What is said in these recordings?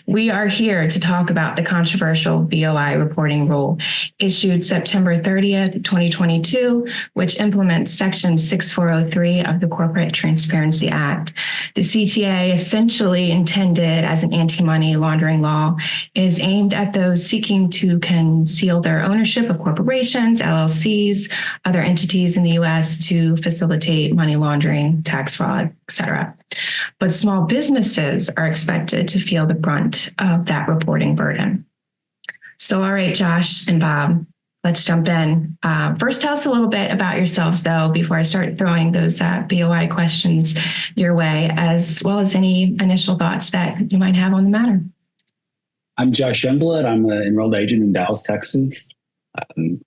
we are here to talk about the controversial BOI reporting rule issued September 30th, 2022, which implements Section 6403 of the Corporate Transparency Act. The CTA, essentially intended as an anti-money laundering law, is aimed at those seeking to conceal their ownership of corporations, LLCs, other entities in the U.S. to facilitate money laundering, tax fraud, etc. But small businesses are expected to feel the brunt of that reporting burden. So, all right, Josh and Bob, let's jump in. First, tell us a little bit about yourselves, though, before I start throwing those BOI questions your way, as well as any initial thoughts that you might have on the matter. I'm Josh Youngblood. I'm an enrolled agent in Dallas, Texas.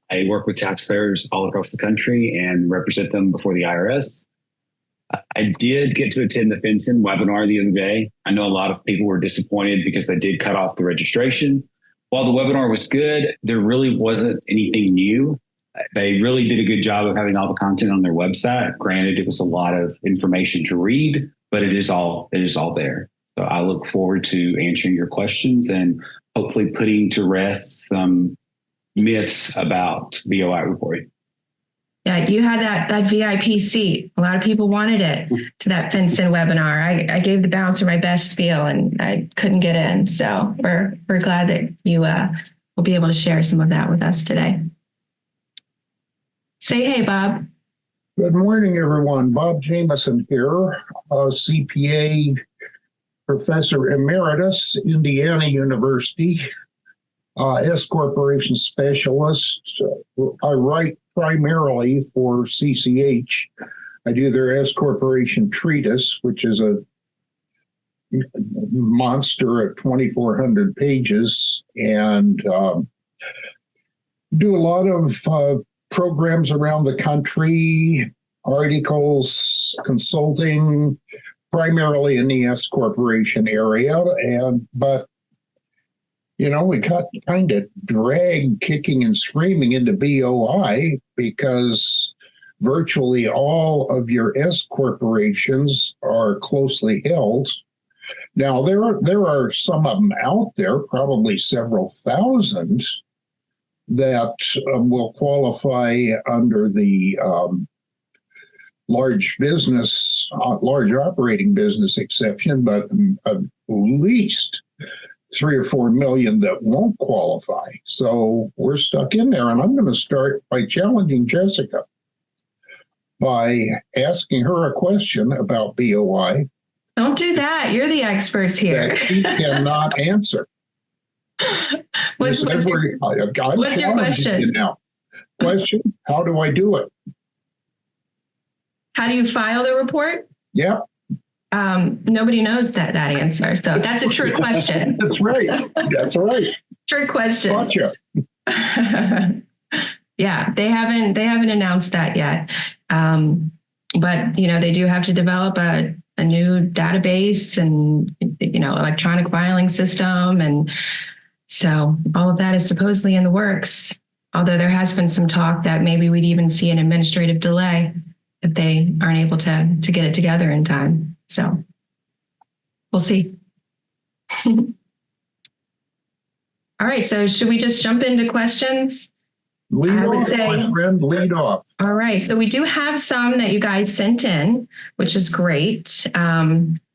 I work with taxpayers all across the country and represent them before the IRS. I did get to attend the FinCEN webinar the other day. I know a lot of people were disappointed because they did cut off the registration. While the webinar was good, there really wasn't anything new. They really did a good job of having all the content on their website. Granted, it was a lot of information to read, but it is all there. So I look forward to answering your questions and hopefully putting to rest some myths about BOI reporting. Yeah, you had that VIP seat. A lot of people wanted it to that FinCEN webinar. I gave the bouncer my best spiel and I couldn't get in. So we're glad that you will be able to share some of that with us today. Say hey, Bob. Good morning, everyone. Bob Jameson here, CPA Professor Emeritus, Indiana University, S Corporation Specialist. I write primarily for CCH. I do their S Corporation Treatise, which is a monster at 2,400 pages, and do a lot of programs around the country, articles, consulting, primarily in the S Corporation area, but we got kind of dragged kicking and screaming into BOI because virtually all of your S corporations are closely held. Now, there are some of them out there, probably several thousand, that will qualify under the large operating business exception, but at least 3 or 4 million that won't qualify. So we're stuck in there. And I'm going to start by challenging Jessica by asking her a question about BOI. Don't do that. You're the experts here. That she cannot answer. What's your question? You now. Question, how do I do it? How do you file the report? Yep. Nobody knows that answer. So that's a trick question. That's right. That's right. Trick question. Gotcha. Yeah, they haven't announced that yet. But they do have to develop a new database and electronic filing system, and so all of that is supposedly in the works. Although there has been some talk that maybe we'd even see an administrative delay if they aren't able to get it together in time. So we'll see. All right. So should we just jump into questions? Lead off, my friend, lead off. All right. So we do have some that you guys sent in, which is great.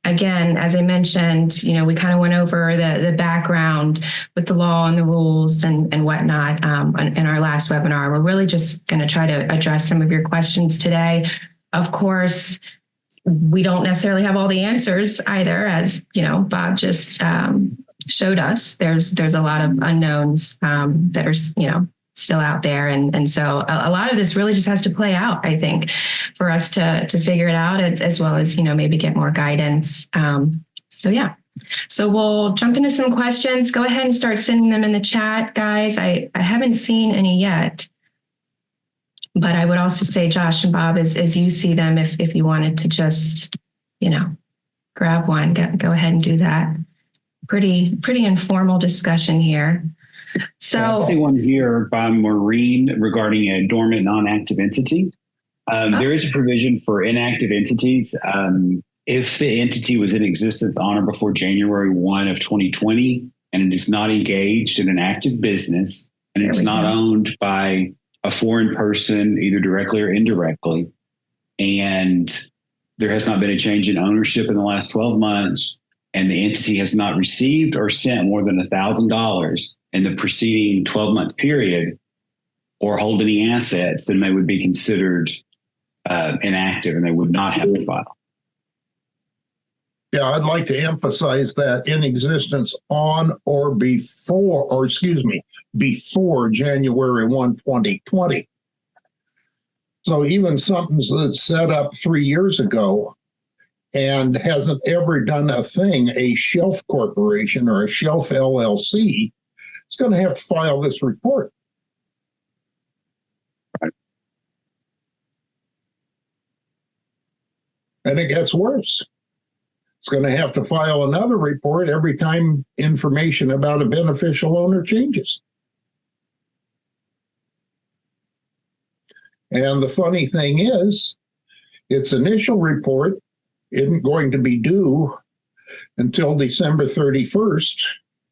Again, as I mentioned, we kind of went over the background with the law and the rules and whatnot in our last webinar. We're really just going to try to address some of your questions today. Of course, we don't necessarily have all the answers either, as Bob just showed us. There's a lot of unknowns that are still out there, and so a lot of this really just has to play out, I think, for us to figure it out, as well as maybe get more guidance. So we'll jump into some questions. Go ahead and start sending them in the chat, guys. I haven't seen any yet. But I would also say, Josh and Bob, as you see them, if you wanted to just, grab one, go ahead and do that. Pretty informal discussion here. So I see one here by Maureen regarding a dormant non-active entity. There is a provision for inactive entities. if the entity was in existence on or before January 1 of 2020, and it is not engaged in an active business, and it's not owned by a foreign person, either directly or indirectly, and there has not been a change in ownership in the last 12 months, and the entity has not received or sent more than $1,000 in the preceding 12-month period, or hold any assets, then they would be considered inactive and they would not have to file. Yeah, I'd like to emphasize that in existence on or before January 1, 2020. So even something that's set up 3 years ago and hasn't ever done a thing, a shelf corporation or a shelf LLC, is going to have to file this report. Right. And it gets worse. It's going to have to file another report every time information about a beneficial owner changes. And the funny thing is, its initial report isn't going to be due until December 31st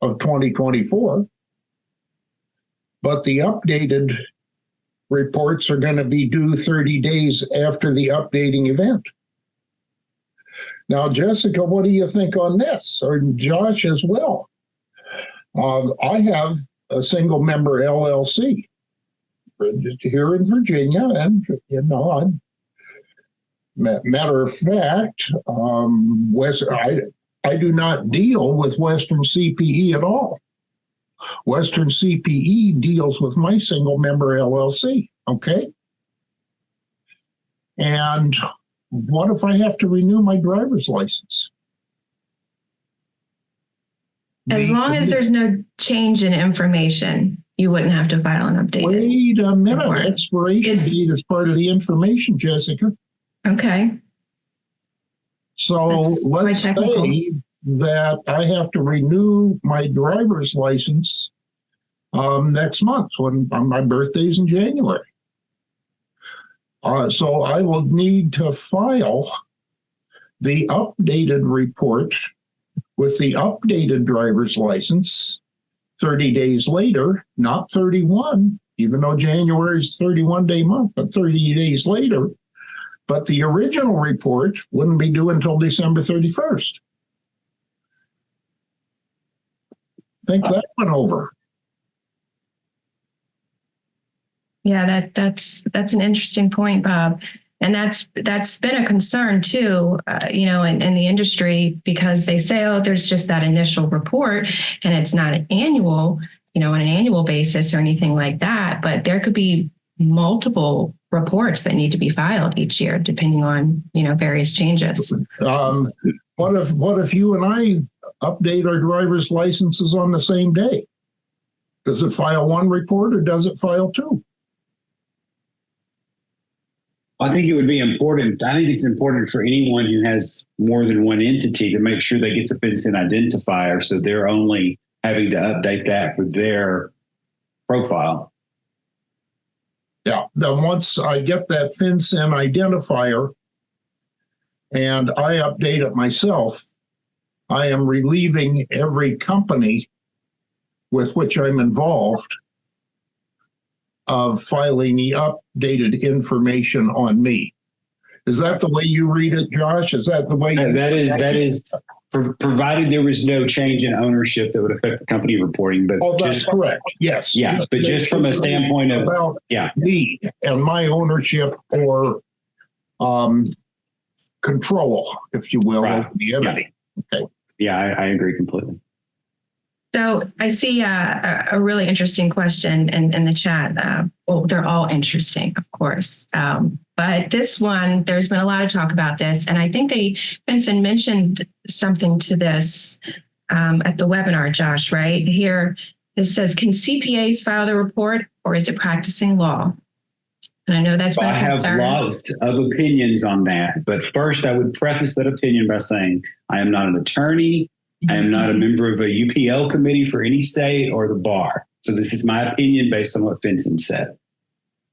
of 2024. But the updated reports are going to be due 30 days after the updating event. Now, Jessica, what do you think on this? Or Josh as well? I have a single member LLC here in Virginia, and matter of fact, I do not deal with Western CPE at all. Western CPE deals with my single member LLC. Okay, and what if I have to renew my driver's license? As long as there's no change in information, you wouldn't have to file an update. Wait a minute. Expiration date is part of the information, Jessica. Okay. So let's say that I have to renew my driver's license next month when my birthday's in January. So I will need to file the updated report with the updated driver's license 30 days later, not 31, even though January is 31-day month, but 30 days later. But the original report wouldn't be due until December 31st. Think that one over. Yeah, that's an interesting point, Bob. And that's been a concern too, in the industry, because they say, oh, there's just that initial report and it's not an annual, on an annual basis or anything like that. But there could be multiple reports that need to be filed each year, depending on, various changes. What if you and I update our driver's licenses on the same day? Does it file one report or does it file two? I think it would be important. I think it's important for anyone who has more than one entity to make sure they get the FinCEN identifier, so they're only having to update that for their profile. Yeah. Then once I get that FinCEN identifier and I update it myself, I am relieving every company with which I'm involved of filing the updated information on me. Is that the way you read it, Josh? Is that the way? That is provided there was no change in ownership that would affect the company reporting. But that's correct. Yes. Yeah, but just from a standpoint of me and my ownership or control, if you will, over the entity. Yeah. Okay. Yeah, I agree completely. So I see a really interesting question in the chat. Well, they're all interesting, of course. But this one, there's been a lot of talk about this. And I think FinCEN mentioned something to this at the webinar, Josh, right? Here, it says, can CPAs file the report or is it practicing law? And I know that's been a concern. I have lots of opinions on that. But first, I would preface that opinion by saying I am not an attorney. I am not a member of a UPL committee for any state or the bar. So this is my opinion based on what FinCEN said.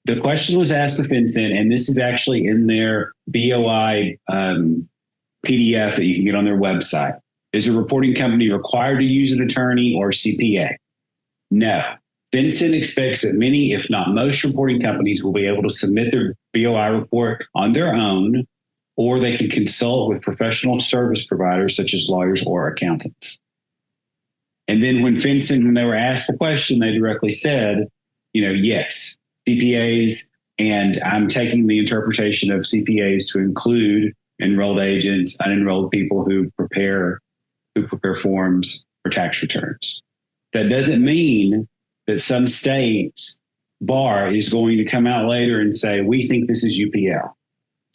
The question was asked to FinCEN, and this is actually in their BOI PDF that you can get on their website. Is a reporting company required to use an attorney or CPA? No. FinCEN expects that many, if not most, reporting companies will be able to submit their BOI report on their own, or they can consult with professional service providers such as lawyers or accountants. And then when FinCEN, when they were asked the question, they directly said, yes, CPAs, and I'm taking the interpretation of CPAs to include enrolled agents, unenrolled people who prepare forms for tax returns. That doesn't mean that some state's bar is going to come out later and say, we think this is UPL.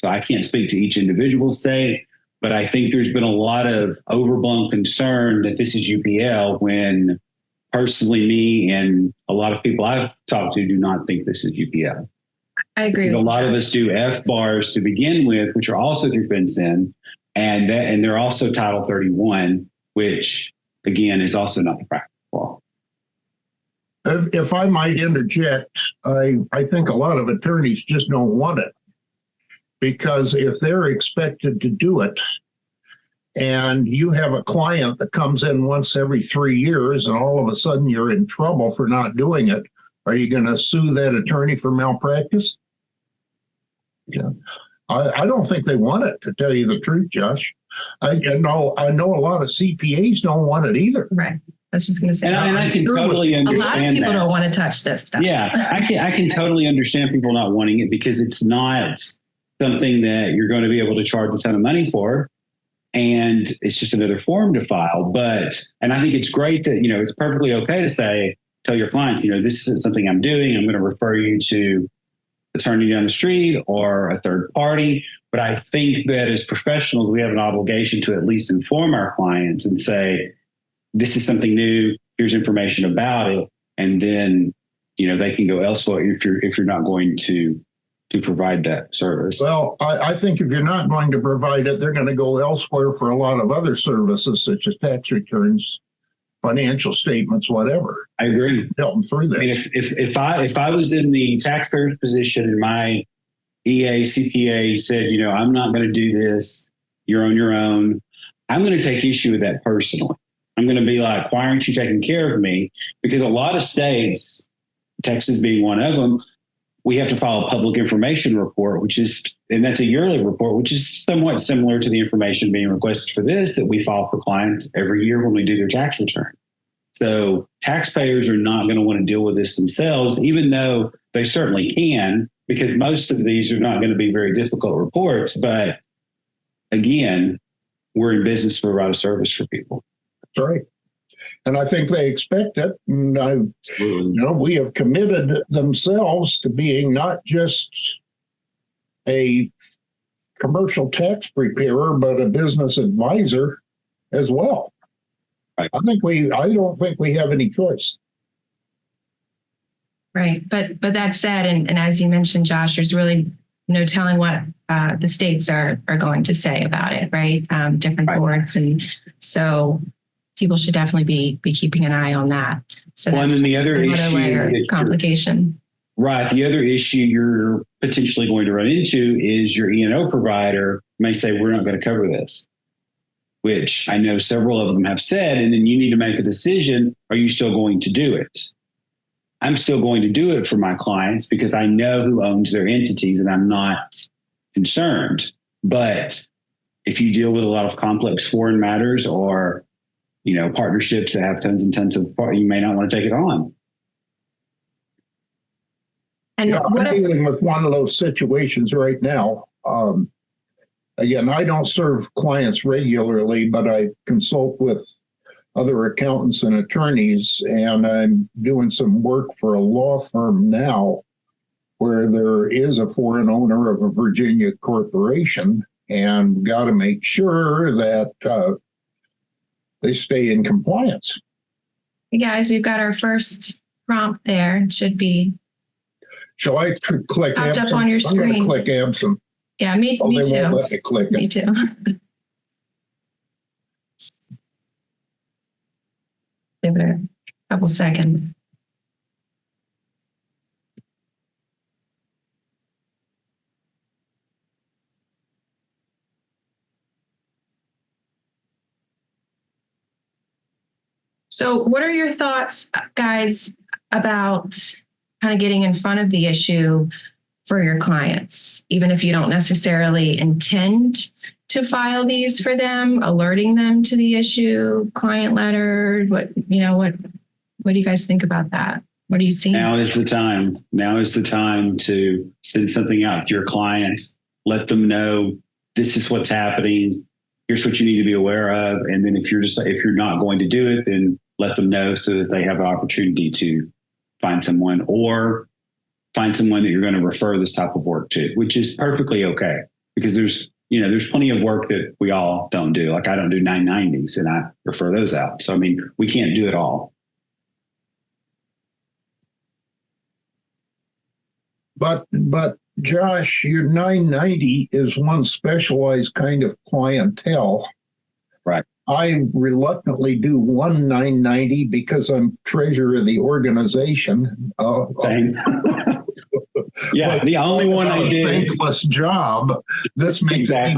So I can't speak to each individual state, but I think there's been a lot of overblown concern that this is UPL when personally me and a lot of people I've talked to do not think this is UPL. I agree. A lot of us do F bars to begin with, which are also through FinCEN, and they're also Title 31, which again is also not the practical law. If I might interject, I think a lot of attorneys just don't want it, because if they're expected to do it and you have a client that comes in once every 3 years and all of a sudden you're in trouble for not doing it, are you going to sue that attorney for malpractice? Yeah, I don't think they want it, to tell you the truth, Josh. I know a lot of CPAs don't want it either. Right. I was just going to say. And I can totally understand that. A lot of people don't want to touch this stuff. Yeah, I can totally understand people not wanting it because it's not something that you're going to be able to charge a ton of money for. And it's just another form to file. And I think it's great that, it's perfectly okay to tell your client, this is something I'm doing. I'm going to refer you to attorney down the street or a third party. But I think that as professionals, we have an obligation to at least inform our clients and say, this is something new. Here's information about it. And then, they can go elsewhere if you're not going to provide that service. Well, I think if you're not going to provide it, they're going to go elsewhere for a lot of other services, such as tax returns, financial statements, whatever. I agree. Help them through this. I mean, if I was in the taxpayer's position and my EA CPA said, I'm not going to do this, you're on your own, I'm going to take issue with that personally. I'm going to be like, why aren't you taking care of me? Because a lot of states, Texas being one of them, we have to file a public information report, and that's a yearly report, which is somewhat similar to the information being requested for this that we file for clients every year when we do their tax return. So taxpayers are not going to want to deal with this themselves, even though they certainly can, because most of these are not going to be very difficult reports. But again, we're in business to provide a service for people. That's right. And I think they expect it. And we have committed themselves to being not just a commercial tax preparer, but a business advisor as well. Right. I don't think we have any choice. Right. But that said, and as you mentioned, Josh, there's really no telling what the states are going to say about it, right? Different boards. And so people should definitely be keeping an eye on that. So and then the other issue, complication. Right. The other issue you're potentially going to run into is your E&O provider may say, we're not going to cover this, which I know several of them have said. And then you need to make a decision. Are you still going to do it? I'm still going to do it for my clients because I know who owns their entities and I'm not concerned. But if you deal with a lot of complex foreign matters or partnerships that have tons and tons of, you may not want to take it on. And I'm dealing with one of those situations right now. Again, I don't serve clients regularly, but I consult with other accountants and attorneys, and I'm doing some work for a law firm now where there is a foreign owner of a Virginia corporation, and got to make sure that they stay in compliance. Hey guys, we've got our first prompt there. It should be. Shall I click absent? Up on your screen. I'm going to click absent. Yeah, me too. Won't let me click it. Me too. Give it a couple seconds. So what are your thoughts, guys, about kind of getting in front of the issue for your clients, even if you don't necessarily intend to file these for them, alerting them to the issue, client letter, what do you guys think about that? What are you seeing? Now is the time. Now is the time to send something out to your clients. Let them know this is what's happening. Here's what you need to be aware of. And then if you're not going to do it, then let them know so that they have an opportunity to find someone or find someone that you're going to refer this type of work to, which is perfectly okay because there's plenty of work that we all don't do. Like I don't do 990s and I refer those out. So, I mean, we can't do it all. But Josh, your 990 is one specialized kind of clientele. Right. I reluctantly do one 990 because I'm treasurer of the organization. Yeah, the only one I did. Thankless job. This makes it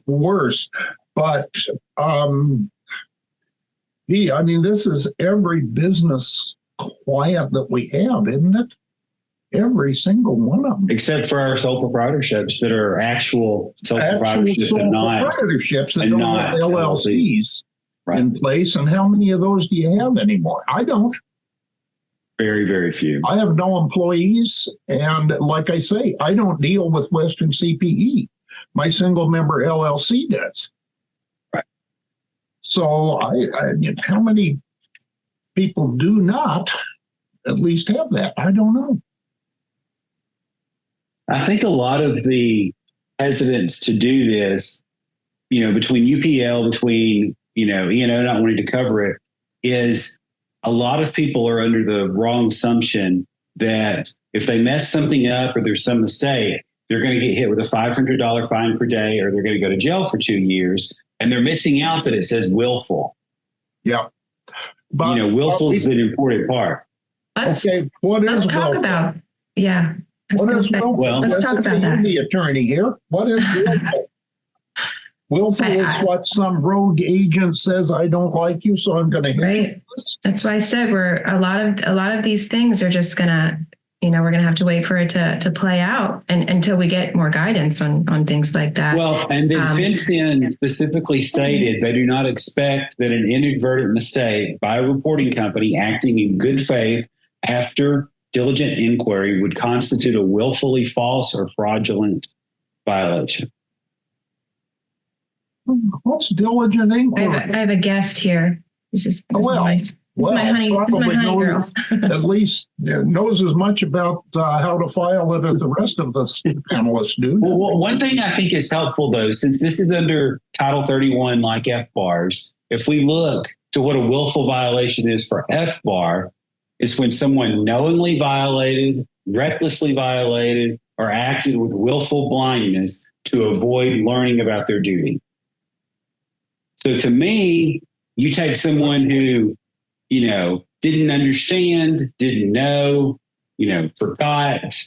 worse. But this is every business client that we have, isn't it? Every single one of them. Except for our sole proprietorships that are actual sole proprietorships that don't have LLCs in place. And how many of those do you have anymore? I don't. Very, very few. I have no employees. And like I say, I don't deal with Western CPE. My single member LLC does. Right. So how many people do not at least have that? I don't know. I think a lot of the hesitance to do this, between UPL, between, E&O not wanting to cover it, is a lot of people are under the wrong assumption that if they mess something up or there's some mistake, they're going to get hit with a $500 fine per day or they're going to go to jail for 2 years. And they're missing out that it says willful. Yeah. But, willful is an important part. Let's talk about, yeah. What is willful? Well, let's talk about that. The attorney here. What is willful? Willful is what some rogue agent says, I don't like you, so I'm going to hit you. That's why I said a lot of these things are just going to, we're going to have to wait for it to play out until we get more guidance on things like that. Well, and then FinCEN specifically stated they do not expect that an inadvertent mistake by a reporting company acting in good faith after diligent inquiry would constitute a willfully false or fraudulent violation. What's diligent inquiry? I have a guest here. This is my honey girl. At least knows as much about how to file it as the rest of us panelists do. Well, one thing I think is helpful, though, since this is under Title 31 like FBARs, if we look to what a willful violation is for FBAR, it's when someone knowingly violated, recklessly violated, or acted with willful blindness to avoid learning about their duty. So to me, you take someone who, didn't understand, didn't know, forgot.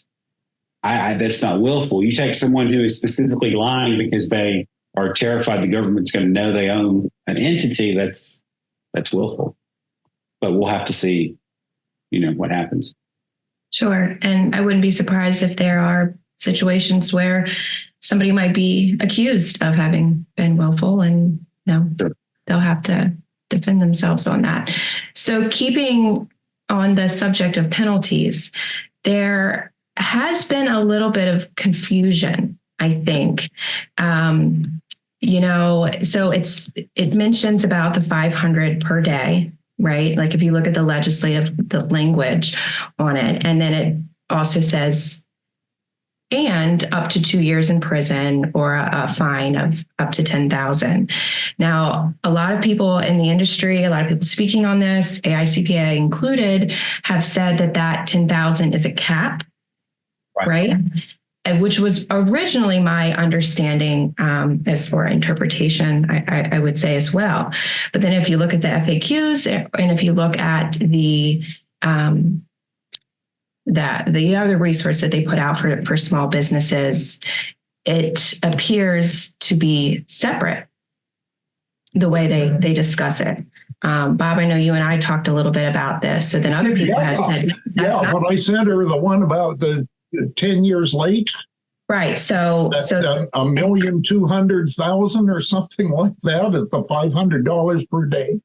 That's not willful. You take someone who is specifically lying because they are terrified the government's going to know they own an entity. That's willful. But we'll have to see, what happens. Sure. And I wouldn't be surprised if there are situations where somebody might be accused of having been willful and they'll have to defend themselves on that. So keeping on the subject of penalties, there has been a little bit of confusion, I think. So it mentions about the 500 per day, right? Like if you look at the language on it, and then it also says, and up to 2 years in prison or a fine of up to $10,000. Now, a lot of people in the industry, a lot of people speaking on this, AICPA included, have said that $10,000 is a cap, right? Which was originally my understanding as for interpretation, I would say as well. But then if you look at the FAQs and if you look at the other resource that they put out for small businesses, it appears to be separate. the way they discuss it. Bob, I know you and I talked a little bit about this. So then other people have said, when I sent her the one about the 10 years late. Right. So $1,200,000 or something like that. It's the $500 per day.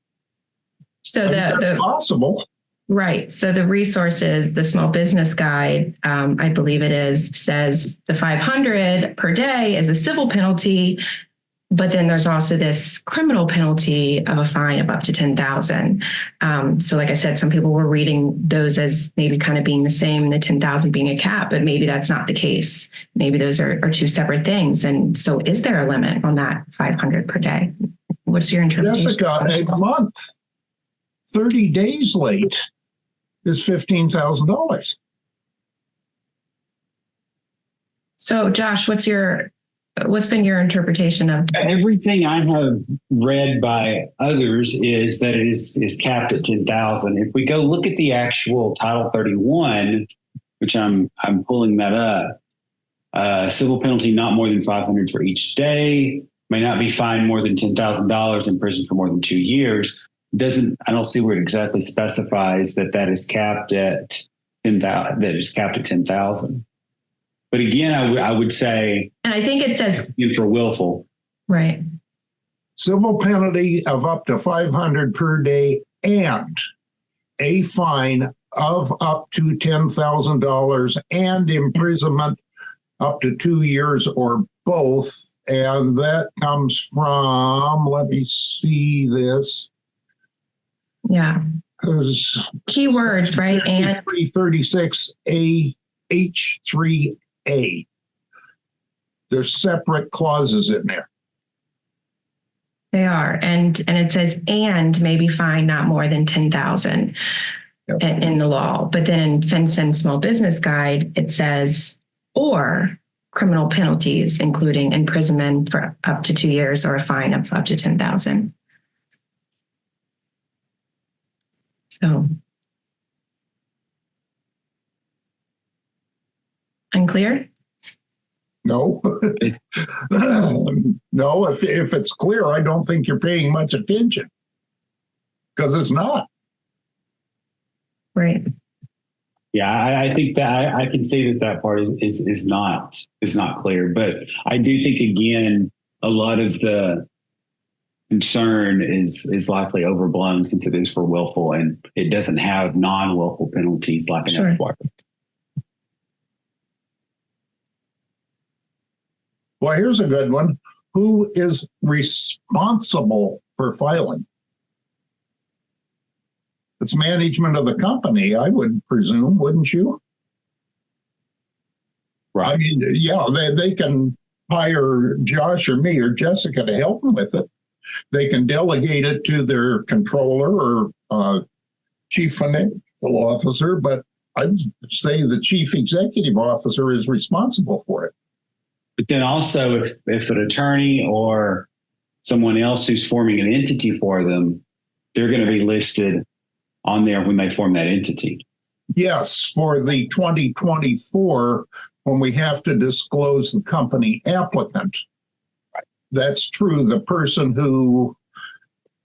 So that's possible. Right. So the resources, the small business guide, I believe it is, says the 500 per day is a civil penalty. But then there's also this criminal penalty of a fine of up to 10,000. So like I said, some people were reading those as maybe kind of being the same, the 10,000 being a cap, but maybe that's not the case. Maybe those are two separate things. And so is there a limit on that 500 per day? What's your interpretation? Jessica, a month, 30 days late is $15,000. So Josh, what's been your interpretation of everything I have read by others is that it is capped at 10,000. If we go look at the actual Title 31, which I'm pulling that up, civil penalty not more than 500 for each day, may not be fined more than $10,000, in prison for more than 2 years. I don't see where it exactly specifies that is capped at 10,000. But again, I would say, and I think it says for willful, right? Civil penalty of up to 500 per day and a fine of up to $10,000 and imprisonment up to 2 years or both. And that comes from, let me see this. Yeah. Keywords, right? And 336A H3A. There's separate clauses in there. They are, and it says and maybe fine not more than 10,000 in the law. But then in FinCEN Small Business Guide, it says or criminal penalties, including imprisonment for up to 2 years or a fine of up to 10,000. So unclear? No. No, if it's clear, I don't think you're paying much attention because it's not. Right. Yeah, I think that I can say that part is not clear, but I do think again a lot of the concern is likely overblown since it is for willful and it doesn't have non-willful penalties like an F-bar. Well, here's a good one. Who is responsible for filing? It's management of the company, I would presume, wouldn't you? Right. I mean, yeah, they can hire Josh or me or Jessica to help them with it. They can delegate it to their controller or chief financial officer, but I'd say the chief executive officer is responsible for it. But then also if an attorney or someone else who's forming an entity for them, they're going to be listed on there when they form that entity. Yes, for the 2024, when we have to disclose the company applicant. Right. That's true. The person who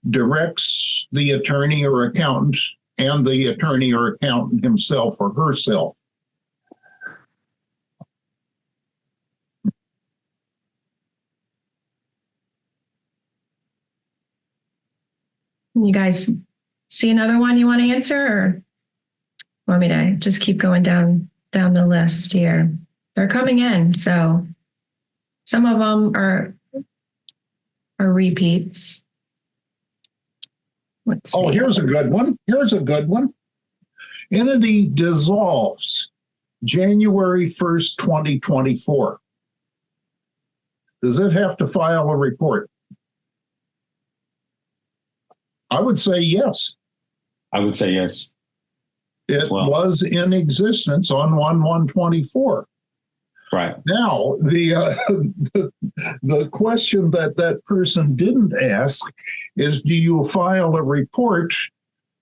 directs the attorney or accountant and the attorney or accountant himself or herself. You guys see another one you want to answer, or want me to just keep going down the list here? They're coming in, so some of them are repeats. Let's see. Oh, here's a good one. Entity dissolves January 1st, 2024. Does it have to file a report? I would say yes. I would say yes. It was in existence on 1/1/24. Right. Now, the question that person didn't ask is, do you file a report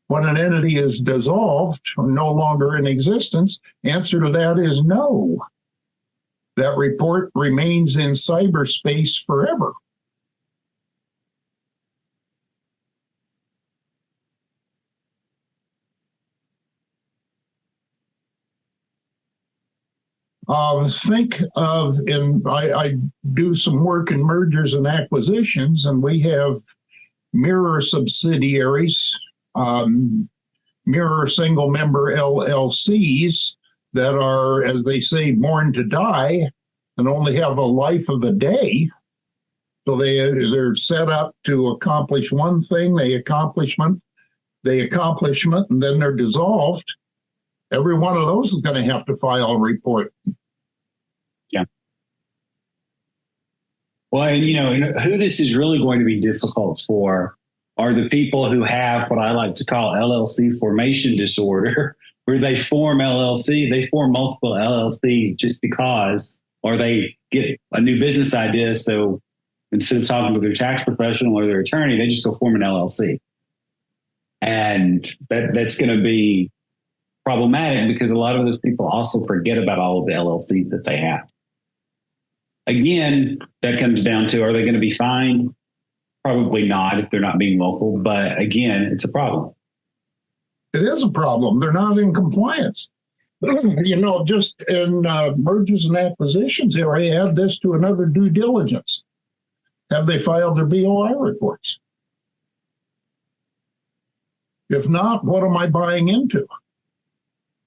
when an entity is dissolved or no longer in existence? Answer to that is no. That report remains in cyberspace forever. Think of, and I do some work in mergers and acquisitions, and we have mirror subsidiaries, mirror single member LLCs that are, as they say, born to die and only have a life of a day. So they're set up to accomplish one thing, the accomplishment, and then they're dissolved. Every one of those is going to have to file a report. Yeah. Well, and who this is really going to be difficult for are the people who have what I like to call LLC formation disorder, where they form multiple LLC just because, or they get a new business idea. So instead of talking with their tax professional or their attorney, they just go form an LLC. And that's going to be problematic because a lot of those people also forget about all of the LLCs that they have. Again, that comes down to, are they going to be fined? Probably not if they're not being local. But again, it's a problem. It is a problem. They're not in compliance. Just in mergers and acquisitions area, add this to another due diligence. Have they filed their BOI reports? If not, what am I buying into?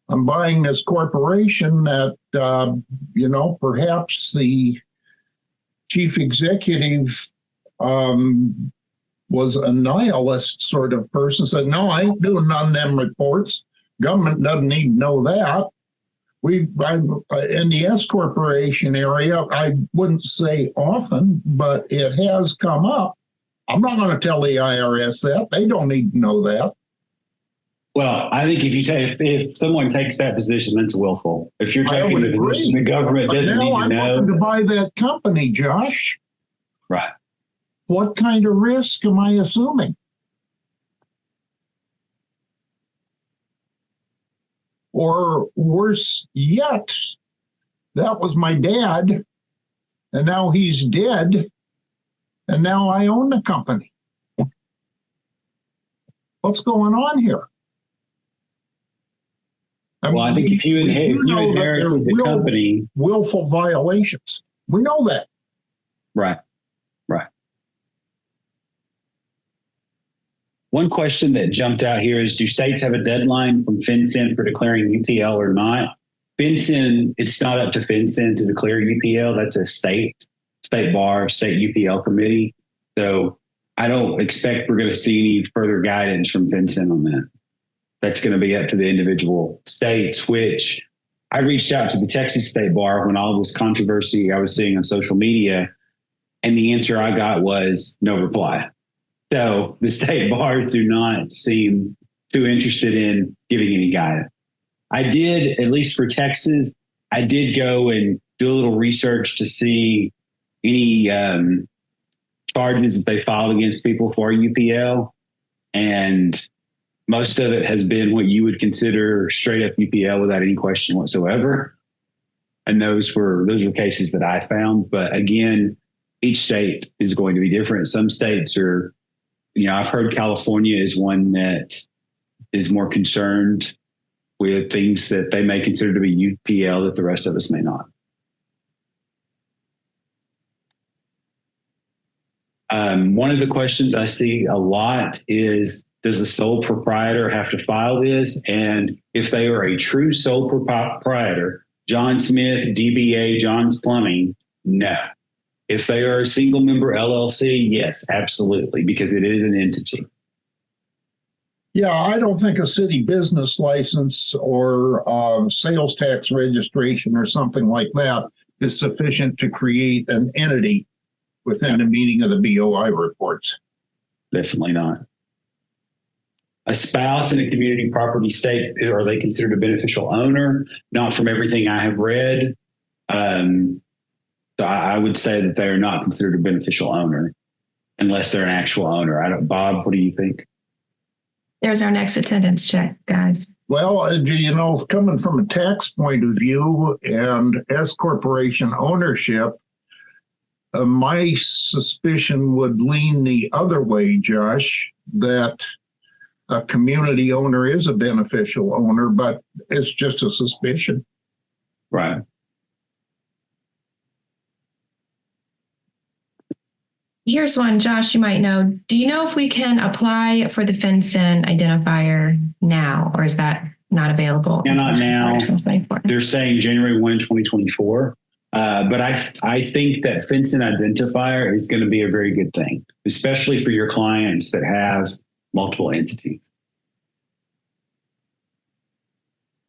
I'm buying this corporation that, perhaps the chief executive was a nihilist sort of person, said, no, I ain't doing none of them reports. Government doesn't need to know that. In the S corporation area, I wouldn't say often, but it has come up. I'm not going to tell the IRS that. They don't need to know that. Well, I think if someone takes that position, that's willful. If you're taking the position, the government doesn't need to know. I'm looking to buy that company, Josh. Right. What kind of risk am I assuming? Or worse yet, that was my dad, and now he's dead, and now I own the company. What's going on here? I think if you inherited the company, willful violations. We know that. Right. One question that jumped out here is, do states have a deadline from FinCEN for declaring UPL or not? FinCEN, it's not up to FinCEN to declare UPL. That's a state bar, state UPL committee. So I don't expect we're going to see any further guidance from FinCEN on that. That's going to be up to the individual states, which I reached out to the Texas State Bar when all this controversy I was seeing on social media, and the answer I got was no reply. So the state bars do not seem too interested in giving any guidance. I did, at least for Texas, I did go and do a little research to see any charges that they filed against people for UPL. And most of it has been what you would consider straight up UPL without any question whatsoever. And those were cases that I found. But again, each state is going to be different. Some states are, I've heard California is one that is more concerned with things that they may consider to be UPL that the rest of us may not. One of the questions I see a lot is, does the sole proprietor have to file this? And if they are a true sole proprietor, John Smith, DBA, John's Plumbing, no. If they are a single member LLC, yes, absolutely, because it is an entity. Yeah, I don't think a city business license or sales tax registration or something like that is sufficient to create an entity within the meaning of the BOI reports. Definitely not. A spouse in a community property state, are they considered a beneficial owner? Not from everything I have read. So I would say that they are not considered a beneficial owner unless they're an actual owner. Bob, what do you think? There's our next attendance check, guys. Well, coming from a tax point of view and S corporation ownership, my suspicion would lean the other way, Josh, that a community owner is a beneficial owner, but it's just a suspicion. Right. Here's one, Josh, you might know. Do you know if we can apply for the FinCEN identifier now, or is that not available? Cannot now. They're saying January 1, 2024. But I think that FinCEN identifier is going to be a very good thing, especially for your clients that have multiple entities.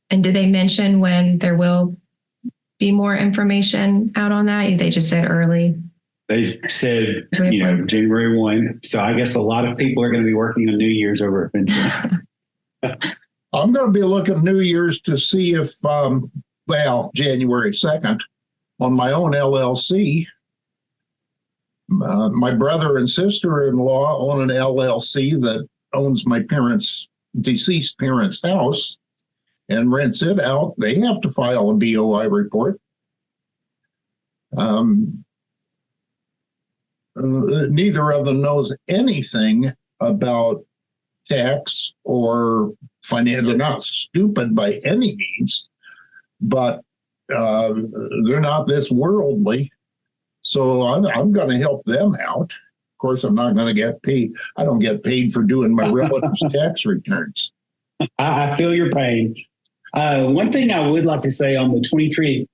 And did they mention when there will be more information out on that? They just said early. They said, January 1. So I guess a lot of people are going to be working on New Year's over at FinCEN. I'm going to be looking New Year's to see if, January 2nd, on my own LLC, my brother and sister-in-law own an LLC that owns my deceased parents' house and rents it out. They have to file a BOI report. Neither of them knows anything about tax or finance. They're not stupid by any means, but they're not this worldly. So I'm going to help them out. Of course, I'm not going to get paid. I don't get paid for doing my relatives' tax returns. I feel your pain. One thing I would like to say on the 23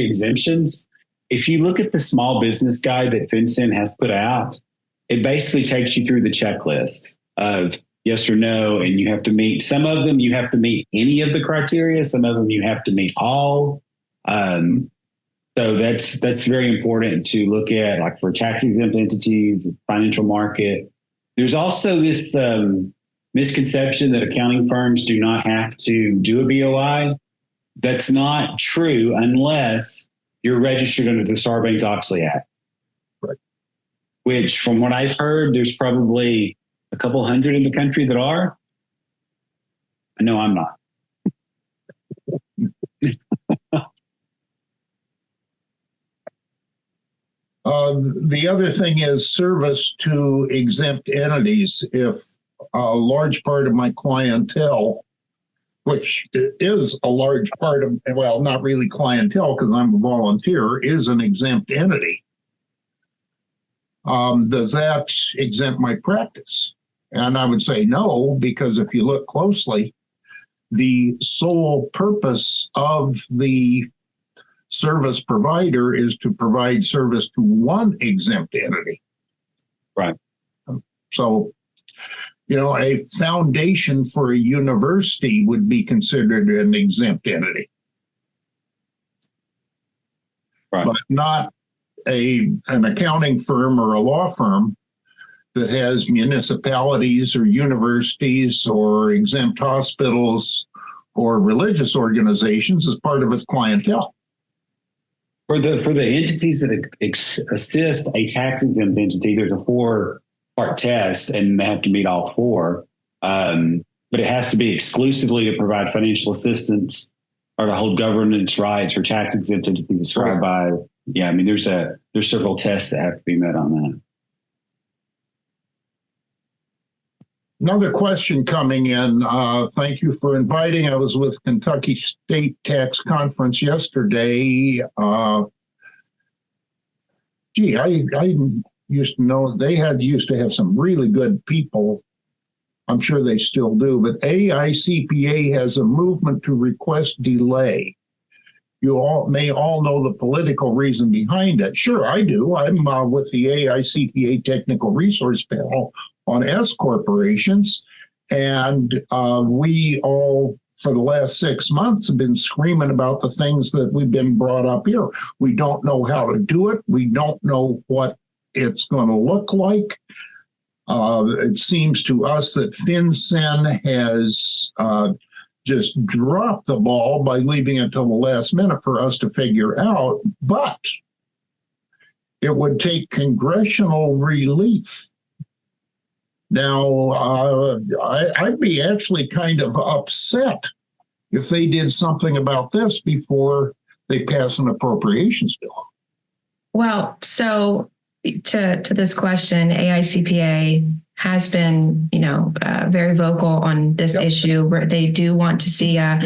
exemptions, if you look at the small business guide that FinCEN has put out, it basically takes you through the checklist of yes or no, and you have to meet some of them. You have to meet any of the criteria. Some of them you have to meet all. So that's very important to look at, like for tax exempt entities, financial market. There's also this misconception that accounting firms do not have to do a BOI. That's not true unless you're registered under the Sarbanes-Oxley Act. Right. Which, from what I've heard, there's probably a couple hundred in the country that are. I know I'm not. The other thing is service to exempt entities. If a large part of my clientele, which is a large part of, well, not really clientele because I'm a volunteer, is an exempt entity, does that exempt my practice? And I would say no, because if you look closely, the sole purpose of the service provider is to provide service to one exempt entity. Right. So, a foundation for a university would be considered an exempt entity. Right. But not an accounting firm or a law firm that has municipalities or universities or exempt hospitals or religious organizations as part of its clientele. For the entities that assist a tax exempt entity, there's a 4-part test, and they have to meet all 4. But it has to be exclusively to provide financial assistance or to hold governance rights for tax exempt entities described by. Yeah, I mean, there's several tests that have to be met on that. Another question coming in. Thank you for inviting. I was with Kentucky State Tax Conference yesterday. I used to know they used to have some really good people. I'm sure they still do, but AICPA has a movement to request delay. You may all know the political reason behind it. Sure, I do. I'm with the AICPA Technical Resource Panel on S corporations, and we all, for the last 6 months, have been screaming about the things that we've been brought up here. We don't know how to do it. We don't know what it's going to look like. It seems to us that FinCEN has just dropped the ball by leaving it till the last minute for us to figure out, but it would take congressional relief. Now, I'd be actually kind of upset if they did something about this before they pass an appropriations bill. Well, so to this question, AICPA has been, very vocal on this issue where they do want to see a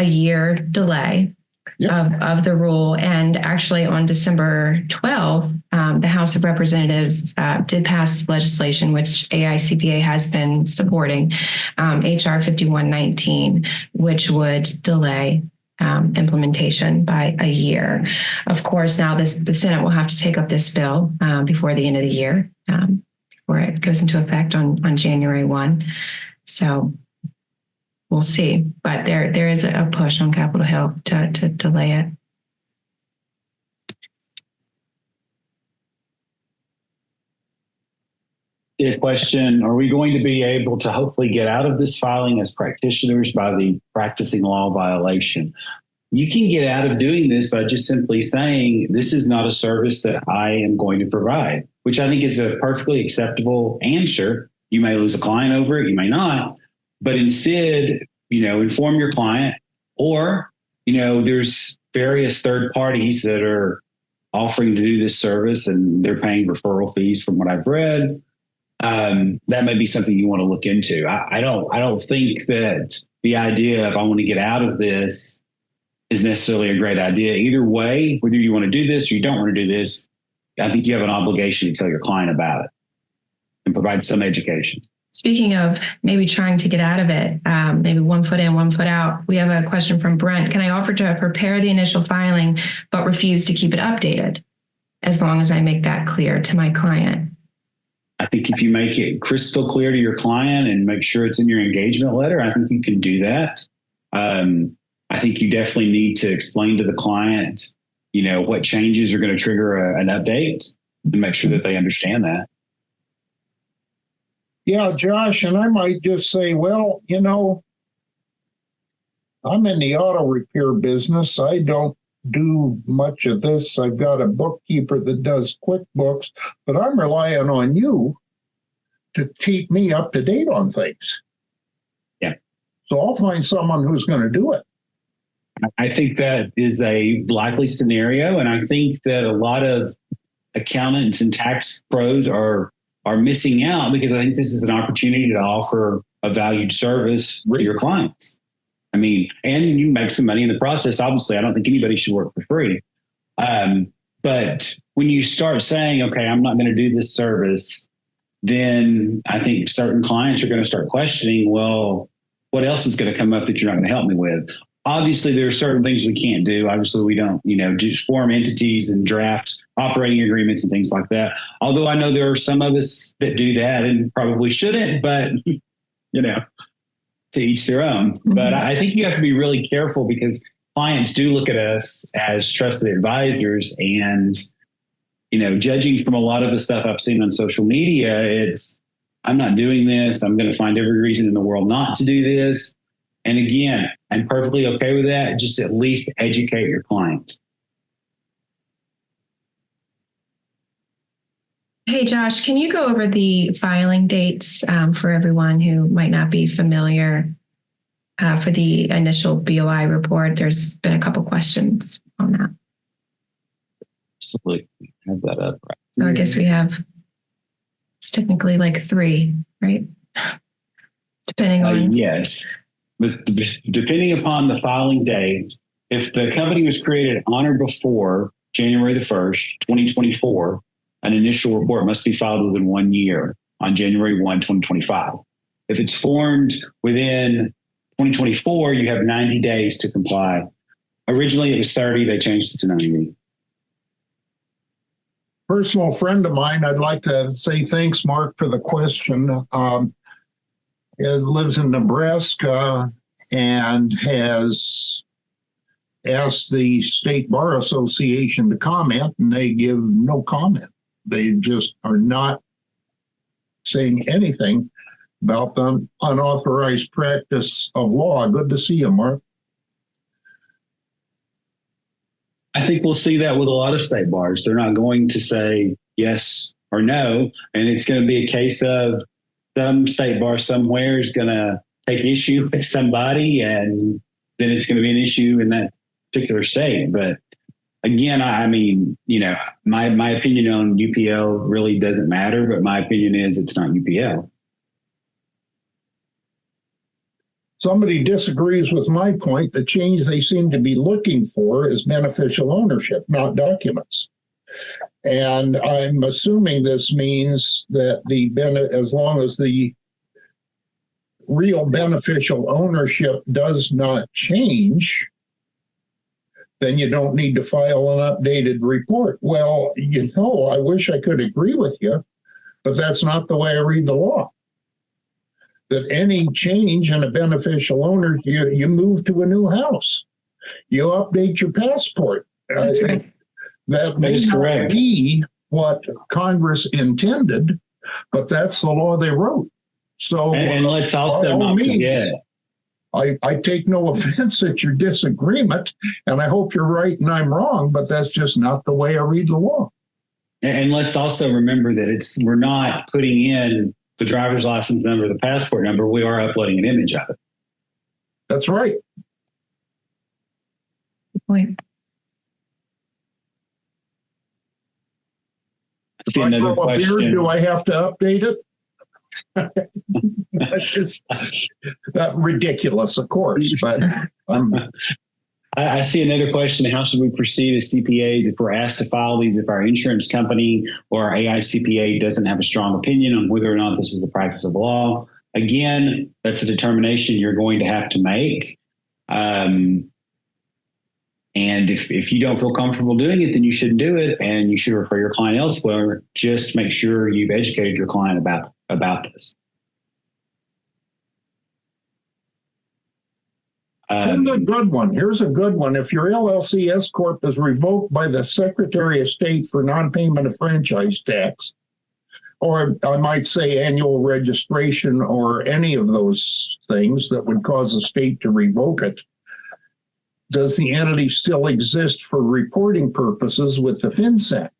year delay. of the rule. And actually on December 12th, the House of Representatives did pass legislation, which AICPA has been supporting, HR 5119, which would delay implementation by a year. Of course, now the Senate will have to take up this bill before the end of the year, before it goes into effect on January 1. So we'll see. But there is a push on Capitol Hill to delay it. A question, are we going to be able to hopefully get out of this filing as practitioners by the practicing law violation? You can get out of doing this by just simply saying, this is not a service that I am going to provide, which I think is a perfectly acceptable answer. You may lose a client over it, you may not, but instead, inform your client, or, there's various third parties that are offering to do this service and they're paying referral fees from what I've read. That may be something you want to look into. I don't think that the idea of I want to get out of this is necessarily a great idea. Either way, whether you want to do this or you don't want to do this, I think you have an obligation to tell your client about it and provide some education. Speaking of maybe trying to get out of it, maybe 1 foot in, 1 foot out, we have a question from Brent. Can I offer to prepare the initial filing but refuse to keep it updated as long as I make that clear to my client? I think if you make it crystal clear to your client and make sure it's in your engagement letter, I think you can do that. I think you definitely need to explain to the client, what changes are going to trigger an update and make sure that they understand that. Yeah, Josh, and I might just say, well, I'm in the auto repair business. I don't do much of this. I've got a bookkeeper that does QuickBooks, but I'm relying on you to keep me up to date on things. Yeah. So I'll find someone who's going to do it. I think that is a likely scenario. And I think that a lot of accountants and tax pros are missing out, because I think this is an opportunity to offer a valued service to your clients. I mean, and you make some money in the process. Obviously, I don't think anybody should work for free. But when you start saying, okay, I'm not going to do this service, then I think certain clients are going to start questioning, well, what else is going to come up that you're not going to help me with? Obviously, there are certain things we can't do. Obviously, we don't, just form entities and draft operating agreements and things like that. Although I know there are some of us that do that and probably shouldn't, but, to each their own. Mm-hmm. But I think you have to be really careful, because clients do look at us as trusted advisors. And, judging from a lot of the stuff I've seen on social media, it's, I'm not doing this. I'm going to find every reason in the world not to do this. And again, I'm perfectly okay with that. Just at least educate your client. Hey, Josh, can you go over the filing dates for everyone who might not be familiar for the initial BOI report? There's been a couple questions on that. Absolutely. Have that up. Right. So I guess we have, it's technically like 3, right? Depending on. Yes. But depending upon the filing date, if the company was created on or before January the 1st, 2024, an initial report must be filed within 1 year on January 1, 2025. If it's formed within 2024, you have 90 days to comply. Originally, it was 30. They changed it to 90. Personal friend of mine, I'd like to say thanks, Mark, for the question. It lives in Nebraska and has asked the State Bar Association to comment, and they give no comment. They just are not saying anything about the unauthorized practice of law. Good to see you, Mark. I think we'll see that with a lot of state bars. They're not going to say yes or no, and it's going to be a case of some state bar somewhere is going to take issue with somebody, and then it's going to be an issue in that particular state. But again, I mean, my opinion on UPL really doesn't matter, but my opinion is it's not UPL. somebody disagrees with my point. The change they seem to be looking for is beneficial ownership, not documents. And I'm assuming this means that as long as the real beneficial ownership does not change, then you don't need to file an updated report. Well, I wish I could agree with you, but that's not the way I read the law. That any change in a beneficial owner, you move to a new house, you update your passport. That's right. That may not be what Congress intended, but that's the law they wrote. So, and let's also not forget. I take no offense at your disagreement, and I hope you're right and I'm wrong, but that's just not the way I read the law. And let's also remember that we're not putting in the driver's license number, the passport number. We are uploading an image of it. That's right. Good point. If I grow a beard, do I have to update it? That's ridiculous, of course. But I see another question. How should we proceed as CPAs if we're asked to file these, if our insurance company or our AI CPA doesn't have a strong opinion on whether or not this is the practice of law? Again, that's a determination you're going to have to make. And if you don't feel comfortable doing it, then you shouldn't do it, and you should refer your client elsewhere. Just make sure you've educated your client about this. Here's a good one. If your LLC S Corp is revoked by the Secretary of State for non-payment of franchise tax, or I might say annual registration, or any of those things that would cause the state to revoke it, does the entity still exist for reporting purposes with the FinCEN?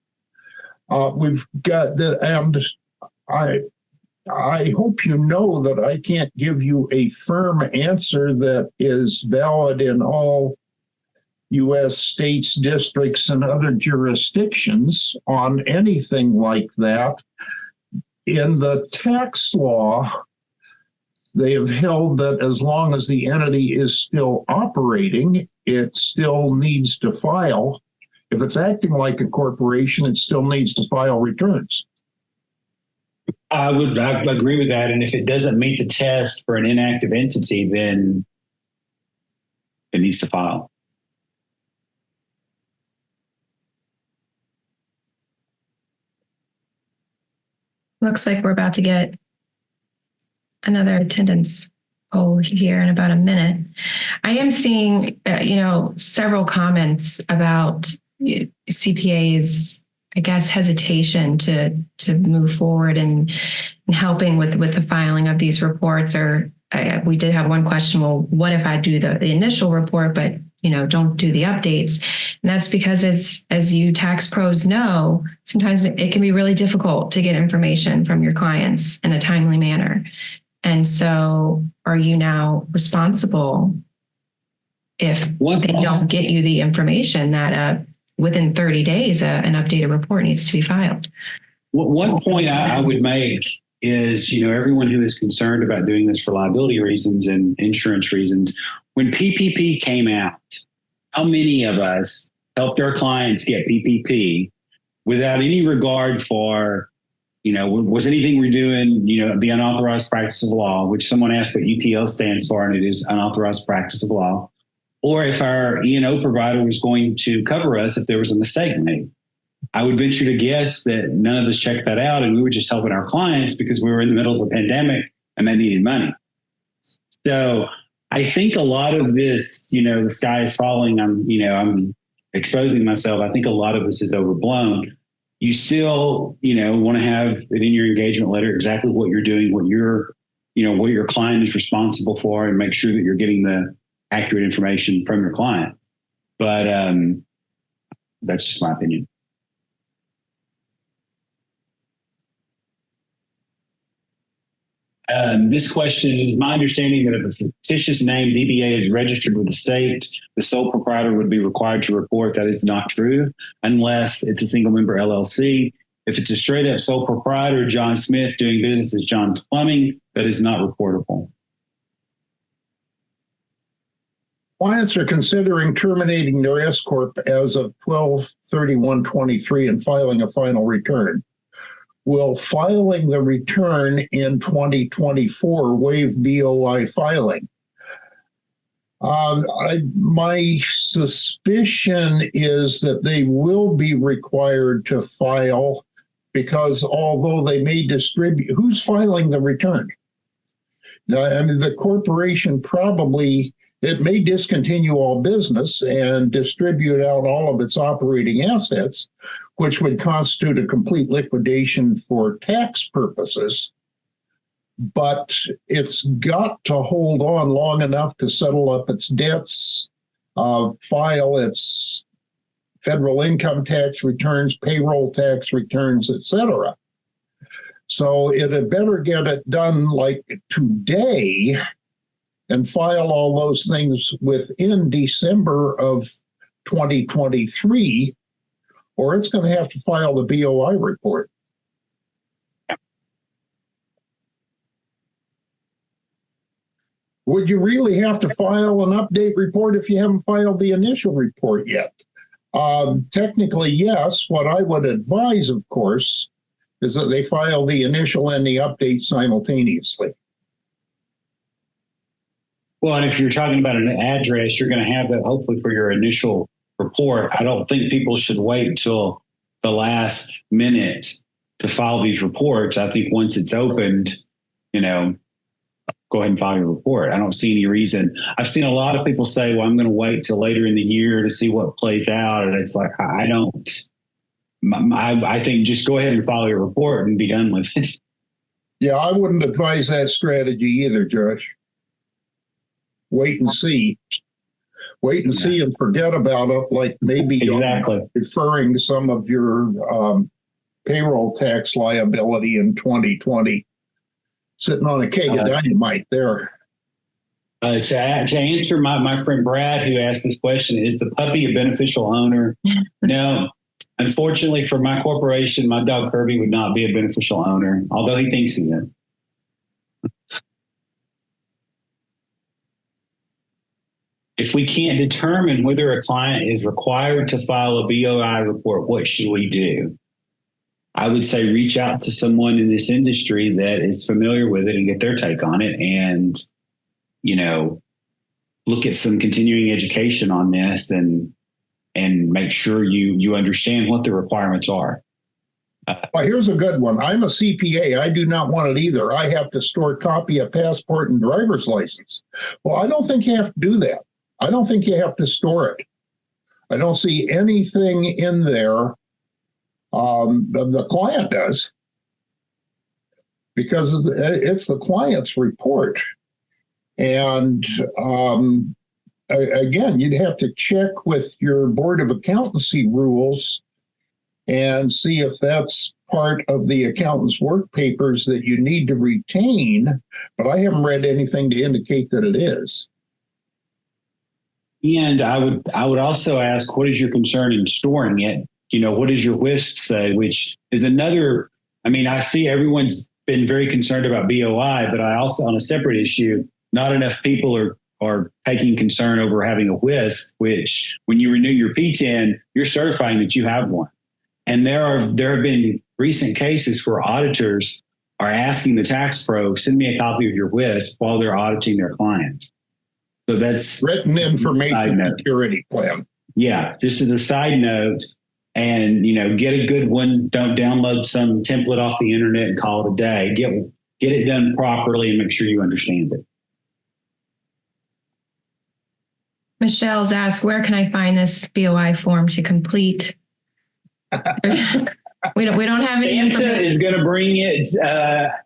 We've got and I hope you know that I can't give you a firm answer that is valid in all U.S. states, districts, and other jurisdictions on anything like that. In the tax law, they have held that as long as the entity is still operating, it still needs to file. If it's acting like a corporation, it still needs to file returns. I agree with that. And if it doesn't meet the test for an inactive entity, then it needs to file. Looks like we're about to get another attendance poll here in about a minute. I am seeing, several comments about CPAs, I guess, hesitation to move forward and helping with the filing of these reports. Or we did have one question, well, what if I do the initial report, but don't do the updates? And that's because, as you tax pros know, sometimes it can be really difficult to get information from your clients in a timely manner. And so are you now responsible if they don't get you the information that within 30 days, an updated report needs to be filed? One point I would make is, everyone who is concerned about doing this for liability reasons and insurance reasons, when PPP came out, how many of us helped our clients get PPP without any regard for, was anything we're doing, the unauthorized practice of law, which someone asked what UPL stands for, and it is unauthorized practice of law, or if our E&O provider was going to cover us if there was a mistake made. I would venture to guess that none of us checked that out, and we were just helping our clients because we were in the middle of a pandemic and they needed money. So I think a lot of this, the sky is falling. I'm exposing myself. I think a lot of this is overblown. You still, want to have it in your engagement letter exactly what you're doing, what your client is responsible for, and make sure that you're getting the accurate information from your client. But that's just my opinion. This question is my understanding that if a fictitious name DBA is registered with the state, the sole proprietor would be required to report. That is not true unless it's a single member LLC. If it's a straight up sole proprietor, John Smith, doing business as John's Plumbing, that is not reportable. Clients are considering terminating their S Corp as of 12/31/23 and filing a final return. Will filing the return in 2024 waive BOI filing? My suspicion is that they will be required to file, because although they may distribute, who's filing the return? Now, I mean, the corporation probably, it may discontinue all business and distribute out all of its operating assets, which would constitute a complete liquidation for tax purposes. But it's got to hold on long enough to settle up its debts, file its federal income tax returns, payroll tax returns, etc. So it had better get it done like today and file all those things within December of 2023, or it's going to have to file the BOI report. Would you really have to file an update report if you haven't filed the initial report yet? Technically, yes. What I would advise, of course, is that they file the initial and the update simultaneously. Well, and if you're talking about an address, you're going to have that hopefully for your initial report. I don't think people should wait till the last minute to file these reports. I think once it's opened, go ahead and file your report. I don't see any reason. I've seen a lot of people say, well, I'm going to wait till later in the year to see what plays out. And it's like, I think just go ahead and file your report and be done with it. Yeah, I wouldn't advise that strategy either, Josh. Wait and see. Wait and see and forget about it, like maybe deferring some of your payroll tax liability in 2020. Sitting on a keg of dynamite there. To answer my friend Brad, who asked this question, is the puppy a beneficial owner? No. Unfortunately for my corporation, my dog Kirby would not be a beneficial owner, although he thinks he is. If we can't determine whether a client is required to file a BOI report, what should we do? I would say reach out to someone in this industry that is familiar with it and get their take on it, and, look at some continuing education on this and make sure you understand what the requirements are. Well, here's a good one. I'm a CPA. I do not want it either. I have to store a copy of passport and driver's license. Well, I don't think you have to do that. I don't think you have to store it. I don't see anything in there. The client does, because it's the client's report. And again, you'd have to check with your Board of Accountancy rules and see if that's part of the accountant's work papers that you need to retain, but I haven't read anything to indicate that it is. And I would also ask, what is your concern in storing it? What does your WISP say, which is another, I see everyone's been very concerned about BOI, but I also, on a separate issue, not enough people are taking concern over having a WISP, which when you renew your P10, you're certifying that you have one. And there have been recent cases where auditors are asking the tax pro, send me a copy of your WISP while they're auditing their clients. So that's written information security plan. Yeah, just as a side note. And, get a good one. Don't download some template off the internet and call it a day. Get it done properly and make sure you understand it. Michelle's asked, where can I find this BOI form to complete? We don't have any. Santa is going to bring it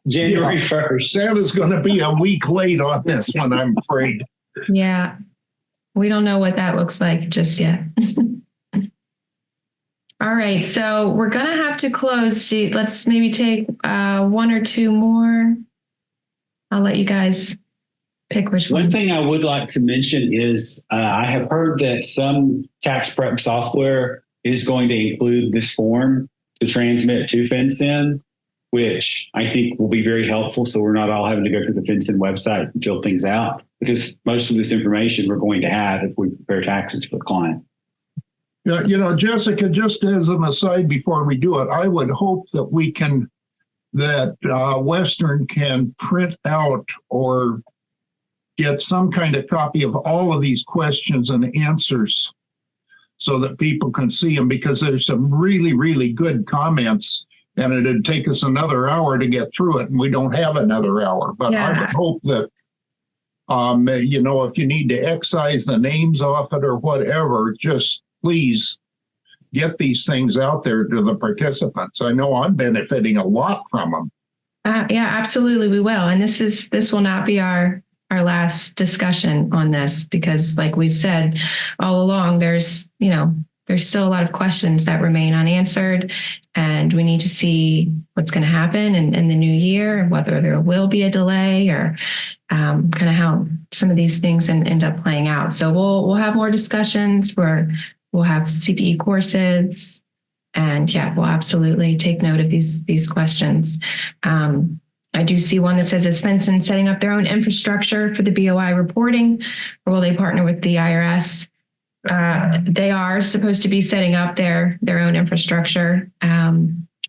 January 1st. Santa's going to be a week late on this one, I'm afraid. Yeah. We don't know what that looks like just yet. All right, so we're going to have to close. Let's maybe take one or two more. I'll let you guys pick which one. One thing I would like to mention is I have heard that some tax prep software is going to include this form to transmit to FinCEN, which I think will be very helpful. So we're not all having to go through the FinCEN website and fill things out. because most of this information we're going to have if we prepare taxes for the client. Yeah, Jessica, just as an aside before we do it, I would hope that Western can print out or get some kind of copy of all of these questions and answers so that people can see them, because there's some really, really good comments, and it'd take us another hour to get through it, and we don't have another hour. But I would hope that, if you need to excise the names off it or whatever, just please get these things out there to the participants. I know I'm benefiting a lot from them. Yeah, absolutely, we will. And this will not be our last discussion on this, because like we've said all along, there's still a lot of questions that remain unanswered, and we need to see what's going to happen in the new year, and whether there will be a delay, or kind of how some of these things end up playing out. So we'll have more discussions where we'll have CPE courses, and we'll absolutely take note of these questions. I do see one that says, is Fenton setting up their own infrastructure for the BOI reporting, or will they partner with the IRS? They are supposed to be setting up their own infrastructure,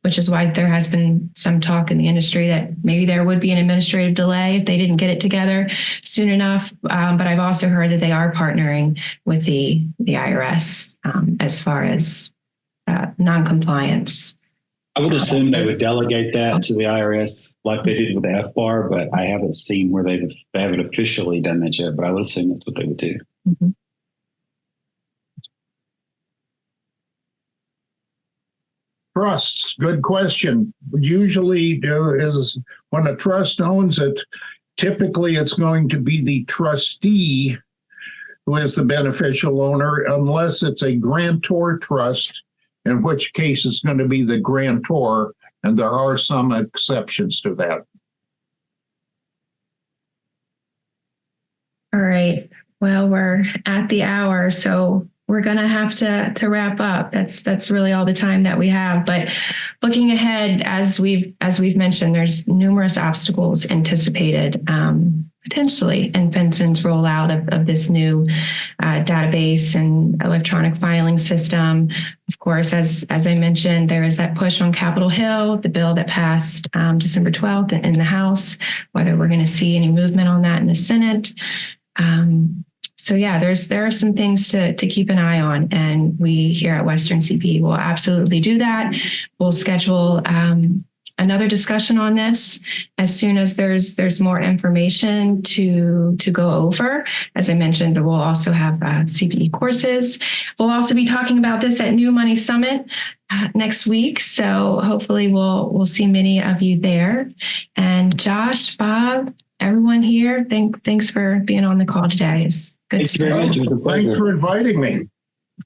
which is why there has been some talk in the industry that maybe there would be an administrative delay if they didn't get it together soon enough. But I've also heard that they are partnering with the IRS as far as non-compliance. I would assume they would delegate that to the IRS like they did with the FBAR, but I haven't seen where they haven't officially done that yet, but I would assume that's what they would do. Mm-hmm. Trusts, good question. Usually is when a trust owns it, typically it's going to be the trustee who is the beneficial owner, unless it's a grantor trust, in which case it's going to be the grantor, and there are some exceptions to that. All right. Well, we're at the hour, so we're going to have to wrap up. That's really all the time that we have. But looking ahead, as we've mentioned, there's numerous obstacles anticipated potentially in Fenton's rollout of this new database and electronic filing system. Of course, as I mentioned, there is that push on Capitol Hill, the bill that passed December 12th in the House, whether we're going to see any movement on that in the Senate. So there are some things to keep an eye on, and we here at Western CPE will absolutely do that. We'll schedule another discussion on this as soon as there's more information to go over. As I mentioned, we'll also have CPE courses. We'll also be talking about this at New Money Summit next week. So hopefully we'll see many of you there. And Josh, Bob, everyone here, thanks for being on the call today. It's good. Thanks very much. It was a pleasure. Thanks for inviting me.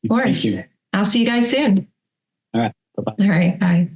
Of course. Thank you. I'll see you guys soon. All right. Bye-bye. All right. Bye.